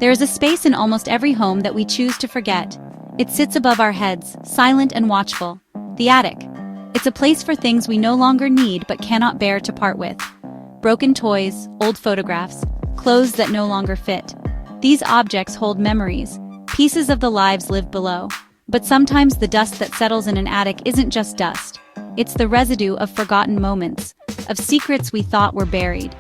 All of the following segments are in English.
There is a space in almost every home that we choose to forget. It sits above our heads, silent and watchful. The attic. It's a place for things we no longer need but cannot bear to part with. Broken toys, old photographs, clothes that no longer fit. These objects hold memories, pieces of the lives lived below. But sometimes the dust that settles in an attic isn't just dust. It's the residue of forgotten moments, of secrets we thought were buried.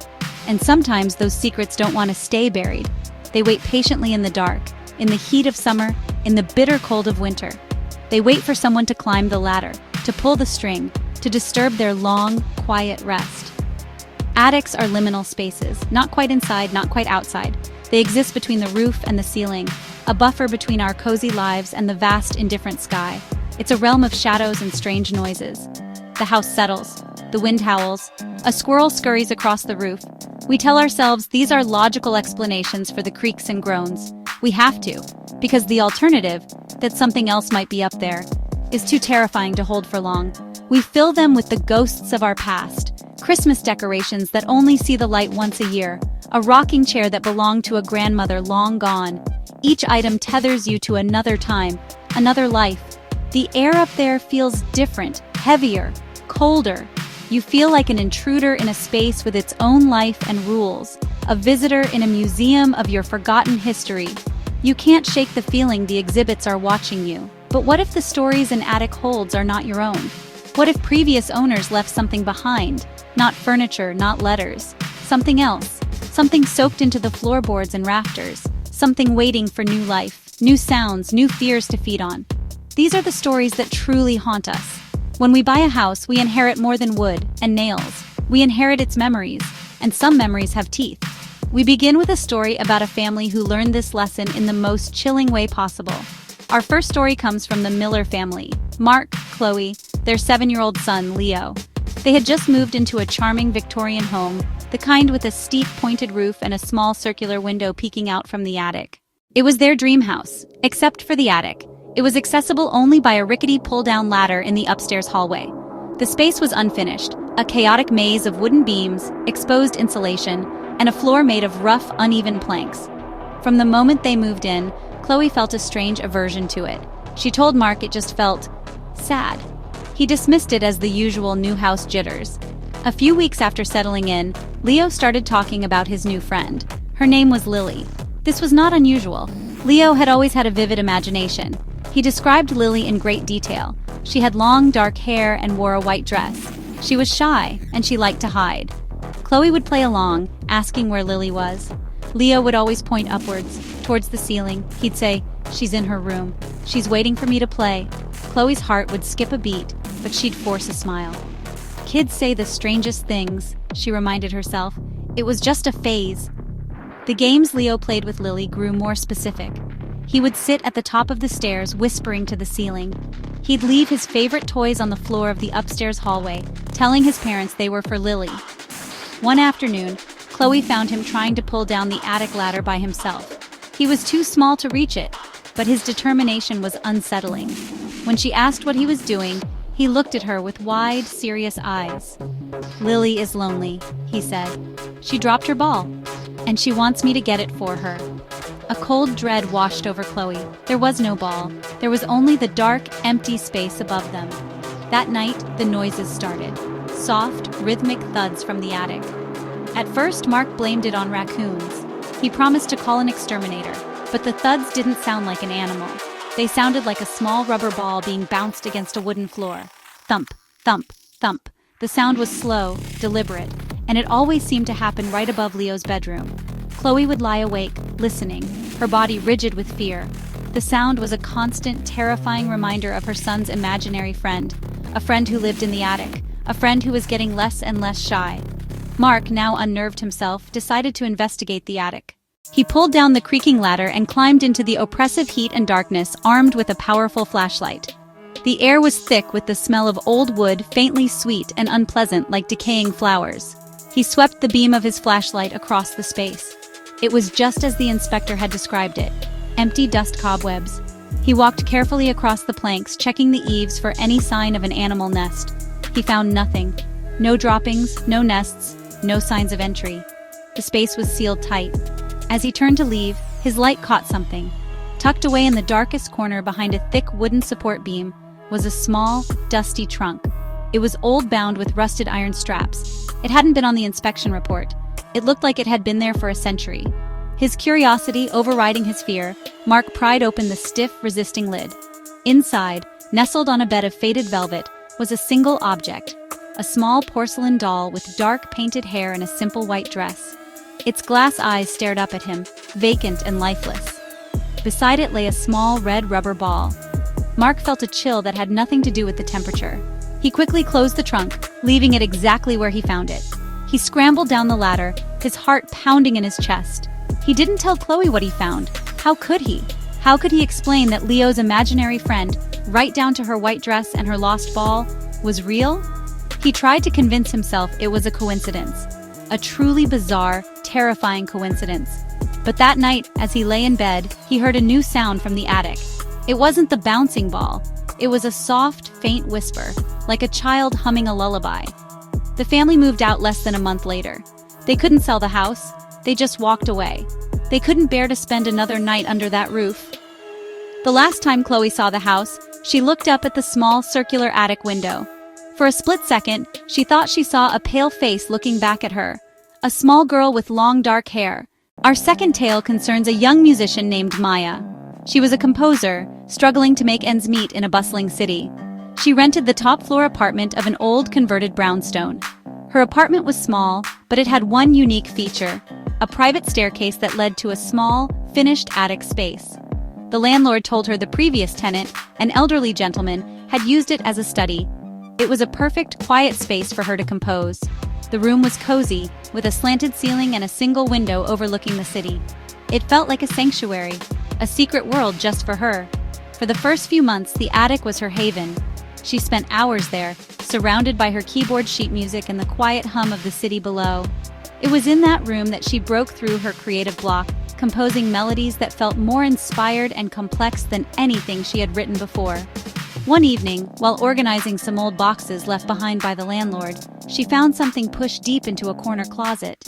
And sometimes those secrets don't want to stay buried. They wait patiently in the dark, in the heat of summer, in the bitter cold of winter. They wait for someone to climb the ladder, to pull the string, to disturb their long, quiet rest. Attics are liminal spaces, not quite inside, not quite outside. They exist between the roof and the ceiling, a buffer between our cozy lives and the vast, indifferent sky. It's a realm of shadows and strange noises. The house settles. The wind howls. A squirrel scurries across the roof. We tell ourselves these are logical explanations for the creaks and groans. We have to, because the alternative, that something else might be up there, is too terrifying to hold for long. We fill them with the ghosts of our past, Christmas decorations that only see the light once a year, a rocking chair that belonged to a grandmother long gone. Each item tethers you to another time, another life. The air up there feels different, heavier, colder. You feel like an intruder in a space with its own life and rules, a visitor in a museum of your forgotten history. You can't shake the feeling the exhibits are watching you. But what if the stories an attic holds are not your own? What if previous owners left something behind? Not furniture, not letters. Something else. Something soaked into the floorboards and rafters. Something waiting for new life, new sounds, new fears to feed on. These are the stories that truly haunt us. When we buy a house, we inherit more than wood and nails. We inherit its memories, and some memories have teeth. We begin with a story about a family who learned this lesson in the most chilling way possible. Our first story comes from the Miller family. Mark, Chloe, their 7-year-old son, Leo. They had just moved into a charming Victorian home, the kind with a steep pointed roof and a small circular window peeking out from the attic. It was their dream house, except for the attic. It was accessible only by a rickety pull-down ladder in the upstairs hallway. The space was unfinished, a chaotic maze of wooden beams, exposed insulation, and a floor made of rough, uneven planks. From the moment they moved in, Chloe felt a strange aversion to it. She told Mark it just felt sad. He dismissed it as the usual new house jitters. A few weeks after settling in, Leo started talking about his new friend. Her name was Lily. This was not unusual. Leo had always had a vivid imagination. He described Lily in great detail. She had long, dark hair and wore a white dress. She was shy, and she liked to hide. Chloe would play along, asking where Lily was. Leo would always point upwards, towards the ceiling. He'd say, "She's in her room. She's waiting for me to play." Chloe's heart would skip a beat, but she'd force a smile. Kids say the strangest things, she reminded herself. It was just a phase. The games Leo played with Lily grew more specific. He would sit at the top of the stairs, whispering to the ceiling. He'd leave his favorite toys on the floor of the upstairs hallway, telling his parents they were for Lily. One afternoon, Chloe found him trying to pull down the attic ladder by himself. He was too small to reach it, but his determination was unsettling. When she asked what he was doing, he looked at her with wide, serious eyes. "Lily is lonely," he said. "She dropped her ball, and she wants me to get it for her." A cold dread washed over Chloe. There was no ball. There was only the dark, empty space above them. That night, the noises started. Soft, rhythmic thuds from the attic. At first, Mark blamed it on raccoons. He promised to call an exterminator, but the thuds didn't sound like an animal. They sounded like a small rubber ball being bounced against a wooden floor. Thump, thump, thump. The sound was slow, deliberate, and it always seemed to happen right above Leo's bedroom. Chloe would lie awake, listening, her body rigid with fear. The sound was a constant, terrifying reminder of her son's imaginary friend, a friend who lived in the attic, a friend who was getting less and less shy. Mark, now unnerved himself, decided to investigate the attic. He pulled down the creaking ladder and climbed into the oppressive heat and darkness, armed with a powerful flashlight. The air was thick with the smell of old wood, faintly sweet and unpleasant like decaying flowers. He swept the beam of his flashlight across the space. It was just as the inspector had described it. Empty dust cobwebs. He walked carefully across the planks, checking the eaves for any sign of an animal nest. He found nothing. No droppings, no nests, no signs of entry. The space was sealed tight. As he turned to leave, His light caught something. Tucked away in the darkest corner behind a thick wooden support beam was a small, dusty trunk. It was old, bound with rusted iron straps. It hadn't been on the inspection report. It looked like it had been there for a century. His curiosity overriding his fear, Mark pried open the stiff, resisting lid. Inside, nestled on a bed of faded velvet, was a single object, a small porcelain doll with dark painted hair and a simple white dress. Its glass eyes stared up at him, vacant and lifeless. Beside it lay a small red rubber ball. Mark felt a chill that had nothing to do with the temperature. He quickly closed the trunk, leaving it exactly where he found it. He scrambled down the ladder, his heart pounding in his chest. He didn't tell Chloe what he found. How could he? How could he explain that Leo's imaginary friend, right down to her white dress and her lost ball, was real? He tried to convince himself it was a coincidence. A truly bizarre, terrifying coincidence. But that night, as he lay in bed, he heard a new sound from the attic. It wasn't the bouncing ball. It was a soft, faint whisper, like a child humming a lullaby. The family moved out less than a month later. They couldn't sell the house. They just walked away. They couldn't bear to spend another night under that roof. The last time Chloe saw the house, she looked up at the small circular attic window. For a split second, she thought she saw a pale face looking back at her. A small girl with long dark hair. Our second tale concerns a young musician named Maya. She was a composer, struggling to make ends meet in a bustling city. She rented the top-floor apartment of an old converted brownstone. Her apartment was small, but it had one unique feature: a private staircase that led to a small, finished attic space. The landlord told her the previous tenant, an elderly gentleman, had used it as a study. It was a perfect, quiet space for her to compose. The room was cozy, with a slanted ceiling and a single window overlooking the city. It felt like a sanctuary, a secret world just for her. For the first few months, the attic was her haven. She spent hours there, surrounded by her keyboard sheet music and the quiet hum of the city below. It was in that room that she broke through her creative block, composing melodies that felt more inspired and complex than anything she had written before. One evening, while organizing some old boxes left behind by the landlord, she found something pushed deep into a corner closet.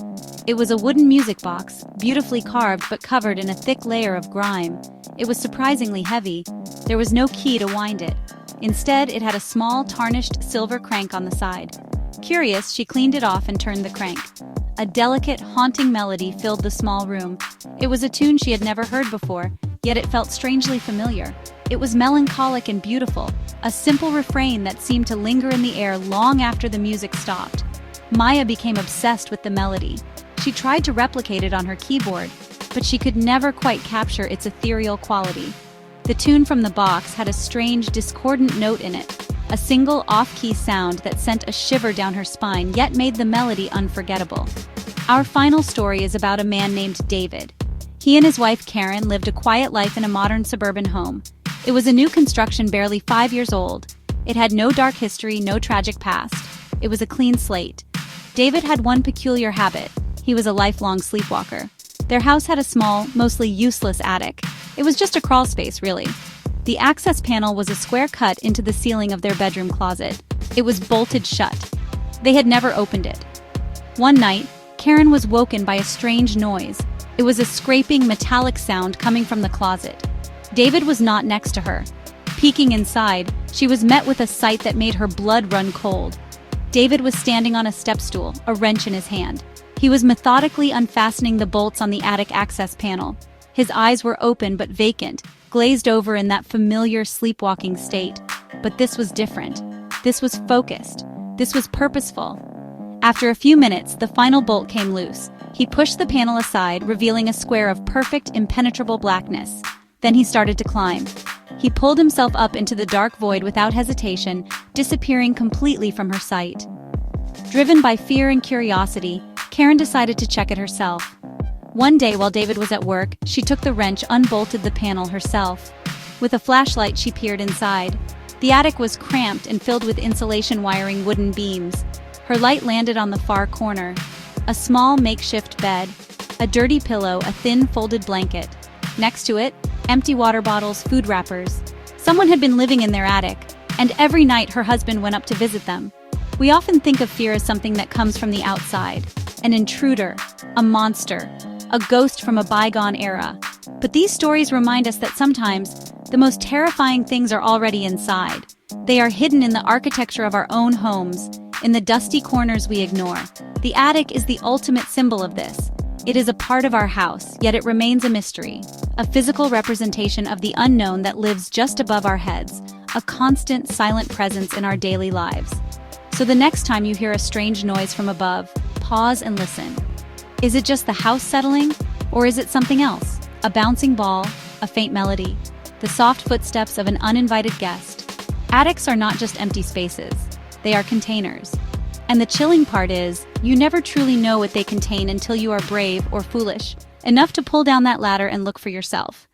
It was a wooden music box, beautifully carved but covered in a thick layer of grime. It was surprisingly heavy. There was no key to wind it. Instead, it had a small, tarnished silver crank on the side. Curious, she cleaned it off and turned the crank. A delicate, haunting melody filled the small room. It was a tune she had never heard before, yet it felt strangely familiar. It was melancholic and beautiful, a simple refrain that seemed to linger in the air long after the music stopped. Maya became obsessed with the melody. She tried to replicate it on her keyboard, but she could never quite capture its ethereal quality. The tune from the box had a strange, discordant note in it, a single off-key sound that sent a shiver down her spine yet made the melody unforgettable. Our final story is about a man named David. He and his wife Karen lived a quiet life in a modern suburban home. It was a new construction barely 5 years old. It had no dark history, no tragic past. It was a clean slate. David had one peculiar habit. He was a lifelong sleepwalker. Their house had a small, mostly useless attic. It was just a crawl space, really. The access panel was a square cut into the ceiling of their bedroom closet. It was bolted shut. They had never opened it. One night, Karen was woken by a strange noise. It was a scraping, metallic sound coming from the closet. David was not next to her. Peeking inside, she was met with a sight that made her blood run cold. David was standing on a step stool, a wrench in his hand. He was methodically unfastening the bolts on the attic access panel. His eyes were open but vacant, glazed over in that familiar sleepwalking state. But this was different. This was focused. This was purposeful. After a few minutes, the final bolt came loose. He pushed the panel aside, revealing a square of perfect, impenetrable blackness. Then he started to climb. He pulled himself up into the dark void without hesitation, disappearing completely from her sight. Driven by fear and curiosity, Karen decided to check it herself. One day while David was at work, she took the wrench, unbolted the panel herself. With a flashlight, she peered inside. The attic was cramped and filled with insulation wiring wooden beams. Her light landed on the far corner. A small makeshift bed, a dirty pillow, a thin folded blanket. Next to it, empty water bottles, food wrappers. Someone had been living in their attic, and every night her husband went up to visit them. We often think of fear as something that comes from the outside. An intruder, a monster, a ghost from a bygone era. But these stories remind us that sometimes the most terrifying things are already inside. They are hidden in the architecture of our own homes, in the dusty corners we ignore. The attic is the ultimate symbol of this. It is a part of our house, yet it remains a mystery, a physical representation of the unknown that lives just above our heads, a constant, silent presence in our daily lives. So the next time you hear a strange noise from above, pause and listen. Is it just the house settling, or is it something else? A bouncing ball, a faint melody, the soft footsteps of an uninvited guest. Attics are not just empty spaces, they are containers. And the chilling part is, you never truly know what they contain until you are brave or foolish enough to pull down that ladder and look for yourself.